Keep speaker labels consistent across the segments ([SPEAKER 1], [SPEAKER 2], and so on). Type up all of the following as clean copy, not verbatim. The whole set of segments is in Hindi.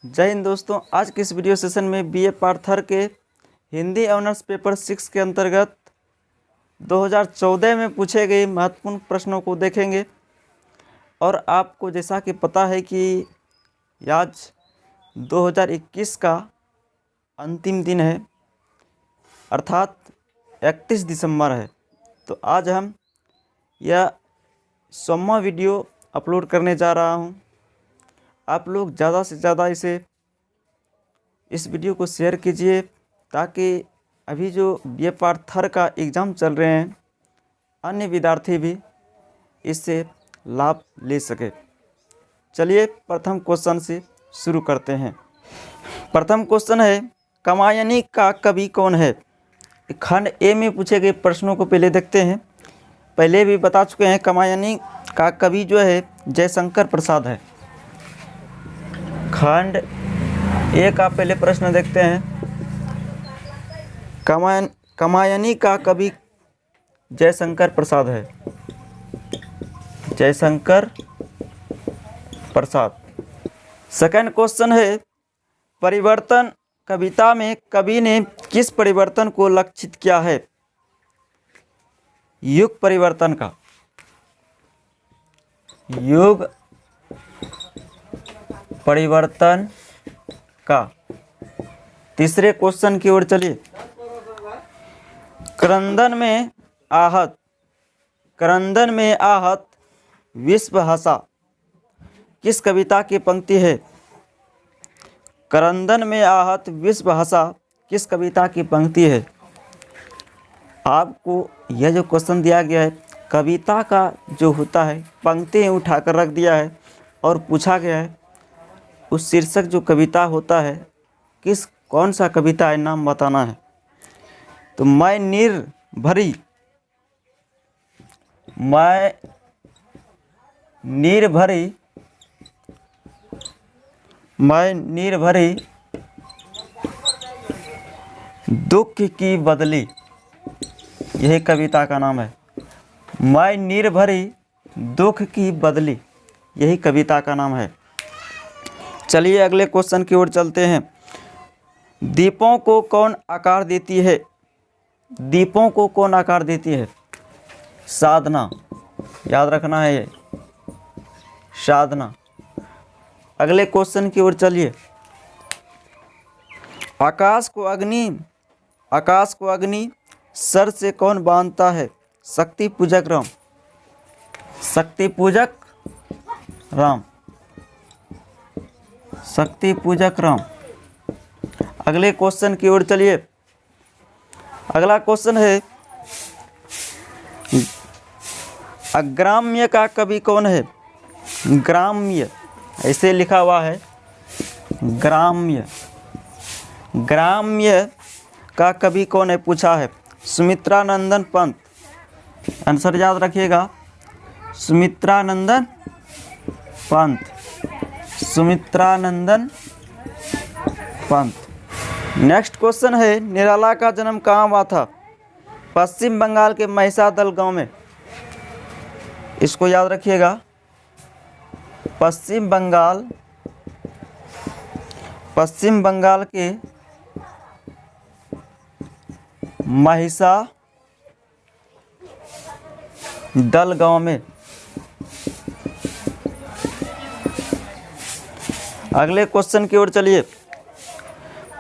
[SPEAKER 1] जय हिंद दोस्तों। आज के इस वीडियो सेशन में बीए पार्ट थर्ड के हिंदी ऑनर्स पेपर 6 के अंतर्गत 2014 में पूछे गए महत्वपूर्ण प्रश्नों को देखेंगे। और आपको जैसा कि पता है कि आज 2021 का अंतिम दिन है, अर्थात 31 दिसंबर है। तो आज हम यह 100वां वीडियो अपलोड करने जा रहा हूं। आप लोग ज़्यादा से ज़्यादा इस वीडियो को शेयर कीजिए ताकि अभी जो बीए पार्ट थर्ड का एग्ज़ाम चल रहे हैं अन्य विद्यार्थी भी इससे लाभ ले सके। चलिए प्रथम क्वेश्चन से शुरू करते हैं। प्रथम क्वेश्चन है, कामायनी का कवि कौन है? खंड ए में पूछे गए प्रश्नों को पहले देखते हैं। पहले भी बता चुके हैं, कामायनी का कवि जो है जयशंकर प्रसाद है। खंड ए का पहले प्रश्न देखते हैं। कामायनी का कवि जयशंकर प्रसाद है। जयशंकर प्रसाद। सेकंड क्वेश्चन है, परिवर्तन कविता में कवि ने किस परिवर्तन को लक्षित किया है? युग परिवर्तन का। युग परिवर्तन का। तीसरे क्वेश्चन की ओर चलिए। क्रंदन में आहत विश्वहसा किस कविता की पंक्ति है? क्रंदन में आहत विश्वहसा किस कविता की पंक्ति है? आपको यह जो क्वेश्चन दिया गया है, कविता का जो होता है पंक्ति उठाकर रख दिया है और पूछा गया है उस शीर्षक जो कविता होता है कौन सा कविता है, नाम बताना है। तो मैं निर्भरी दुख की बदली, यही कविता का नाम है। मैं निर्भरी दुख की बदली, यही कविता का नाम है। चलिए अगले क्वेश्चन की ओर चलते हैं। दीपों को कौन आकार देती है? दीपों को कौन आकार देती है? साधना। याद रखना है ये, साधना। अगले क्वेश्चन की ओर चलिए। आकाश को अग्नि सर से कौन बांधता है? शक्ति पूजक राम। शक्ति पूजक राम। शक्ति पूजक राम। अगले क्वेश्चन की ओर चलिए। अगला क्वेश्चन है, अग्राम्य का कवि कौन है? ग्राम्य ऐसे लिखा हुआ है, ग्राम्य। ग्राम्य का कवि कौन है पूछा है। सुमित्रानंदन पंत। आंसर याद रखिएगा, सुमित्रानंदन पंत। सुमित्रानंदन पंत। नेक्स्ट क्वेश्चन है, निराला का जन्म कहाँ हुआ था? पश्चिम बंगाल के महिषादल गांव में। इसको याद रखिएगा, पश्चिम बंगाल के महिषादल गांव में। अगले क्वेश्चन की ओर चलिए।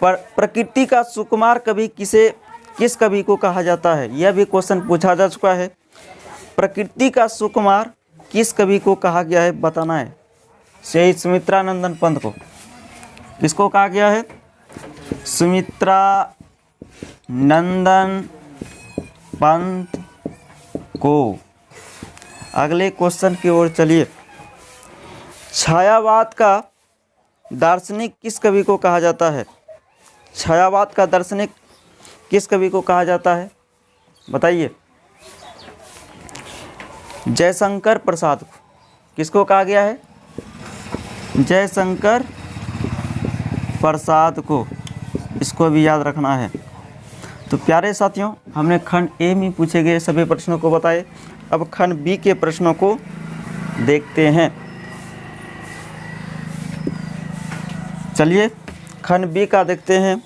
[SPEAKER 1] प्रकृति का सुकुमार कवि किस कवि को कहा जाता है? यह भी क्वेश्चन पूछा जा चुका है। प्रकृति का सुकुमार किस कवि को कहा गया है बताना है। से सुमित्रानंदन पंत को। किसको कहा गया है? सुमित्रानंदन पंत को। अगले क्वेश्चन की ओर चलिए। छायावाद का दार्शनिक किस कवि को कहा जाता है? छायावाद का दार्शनिक किस कवि को कहा जाता है बताइए। जयशंकर प्रसाद को। किसको कहा गया है? जयशंकर प्रसाद को। इसको भी याद रखना है। तो प्यारे साथियों, हमने खंड ए में पूछे गए सभी प्रश्नों को बताए। अब खंड बी के प्रश्नों को देखते हैं। चलिए खंड बी का देखते हैं।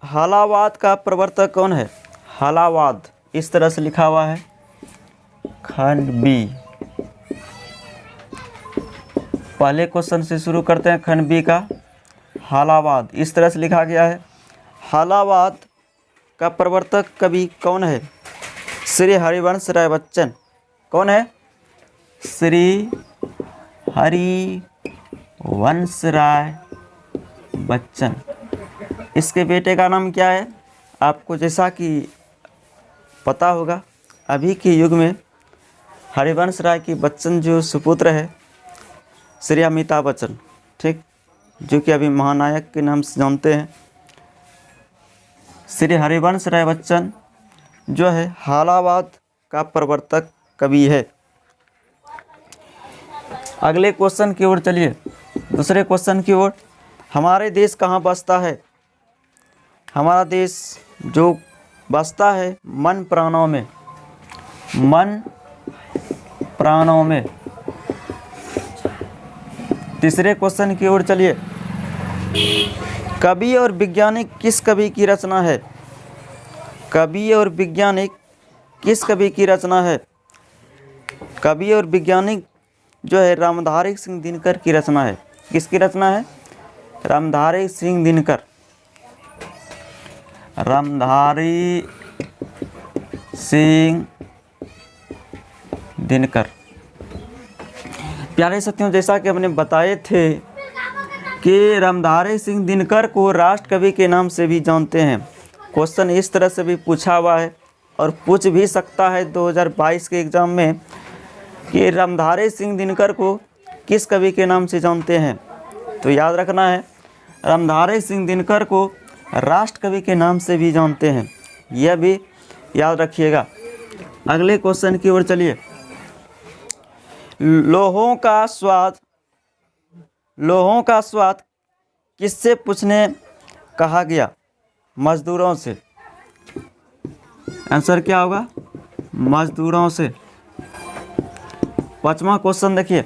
[SPEAKER 1] हालावाद का प्रवर्तक कौन है? हालावाद इस तरह से लिखा हुआ है खंड बी। पहले क्वेश्चन से शुरू करते हैं खंड बी का। हालावाद इस तरह से लिखा गया है। हालावाद का प्रवर्तक कवि कौन है? श्री हरिवंश राय बच्चन। कौन है? श्री हरिवंश राय बच्चन। इसके बेटे का नाम क्या है? आपको जैसा कि पता होगा, अभी के युग में हरिवंश राय की बच्चन जो सुपुत्र है श्री अमिताभ बच्चन, ठीक, जो कि अभी महानायक के नाम से जानते हैं। श्री हरिवंश राय बच्चन जो है हालावाद का प्रवर्तक कवि है। अगले क्वेश्चन की ओर चलिए, दूसरे क्वेश्चन की ओर। हमारे देश कहाँ बसता है? हमारा देश जो बसता है मन प्राणों में। मन प्राणों में। तीसरे क्वेश्चन की ओर चलिए। कवि और वैज्ञानिक किस कवि की रचना है? कवि और वैज्ञानिक किस कवि की रचना है? कवि और वैज्ञानिक जो है रामधारी सिंह दिनकर की रचना है। किसकी रचना है? रामधारी सिंह दिनकर। रामधारी सिंह दिनकर। प्यारे साथियों, जैसा कि हमने बताए थे कि रामधारी सिंह दिनकर को राष्ट्र कवि के नाम से भी जानते हैं। क्वेश्चन इस तरह से भी पूछा हुआ है और पूछ भी सकता है 2022 के एग्ज़ाम में कि रामधारी सिंह दिनकर को किस कवि के नाम से जानते हैं। तो याद रखना है, रामधारी सिंह दिनकर को राष्ट्र कवि के नाम से भी जानते हैं, यह भी याद रखिएगा। अगले क्वेश्चन की ओर चलिए। लोहों का स्वाद किससे पूछने कहा गया? मजदूरों से। आंसर क्या होगा? मजदूरों से। पांचवा क्वेश्चन देखिए।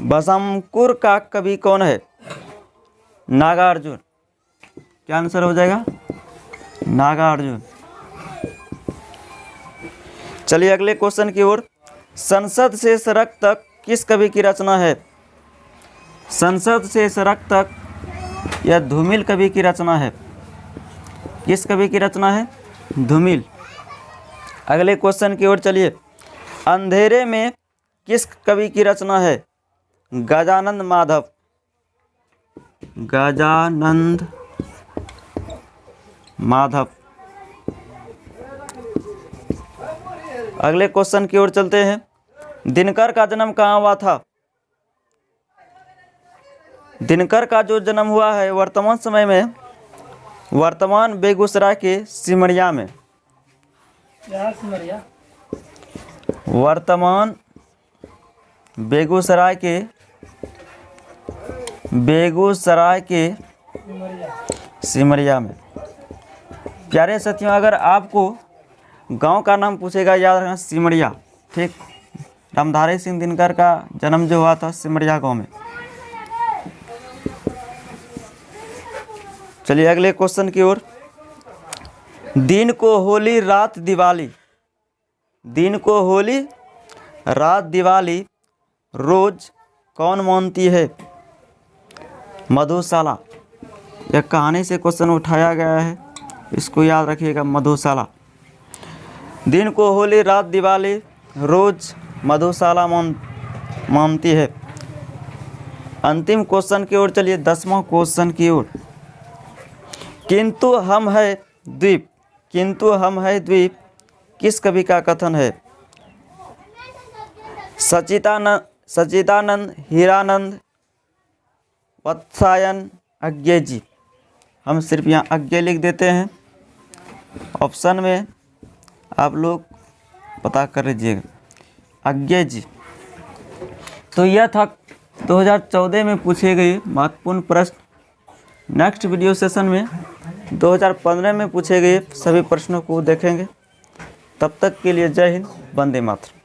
[SPEAKER 1] बसंकुर का कवि कौन है? नागार्जुन। क्या आंसर हो जाएगा? नागार्जुन। चलिए अगले क्वेश्चन की ओर। संसद से सड़क तक किस कवि की रचना है? संसद से सड़क तक यह धूमिल कवि की रचना है। किस कवि की रचना है? धूमिल। अगले क्वेश्चन की ओर चलिए। अंधेरे में किस कवि की रचना है? गजानंद माधव। गजानंद माधव। अगले क्वेश्चन की ओर चलते हैं। दिनकर का जन्म कहाँ हुआ था? दिनकर का जो जन्म हुआ है वर्तमान समय में वर्तमान बेगूसराय के सिमरिया में। वर्तमान बेगूसराय के सिमरिया में। प्यारे साथियों, अगर आपको गांव का नाम पूछेगा याद रखना सिमरिया, ठीक। रामधारी सिंह दिनकर का जन्म जो हुआ था सिमरिया गांव में। चलिए अगले क्वेश्चन की ओर। दिन को होली रात दिवाली। दिन को होली रात दिवाली रोज कौन मानती है? मधुशाला। यह कहानी से क्वेश्चन उठाया गया है, इसको याद रखिएगा। मधुशाला। दिन को होली रात दिवाली रोज मधुशाला मानती है। अंतिम क्वेश्चन की ओर चलिए, 10वां क्वेश्चन की ओर। किंतु हम है द्वीप। किंतु हम है द्वीप किस कवि का कथन है? सच्चिदानंद हीरानंद वत्सायन अज्ञे जी। हम सिर्फ यहाँ अज्ञे लिख देते हैं, ऑप्शन में आप लोग पता कर लीजिएगा। अज्ञे जी। तो यह था 2014 में पूछे गए महत्वपूर्ण प्रश्न। नेक्स्ट वीडियो सेशन में 2015 में पूछे गए सभी प्रश्नों को देखेंगे। तब तक के लिए जय हिंद, वंदे मातरम।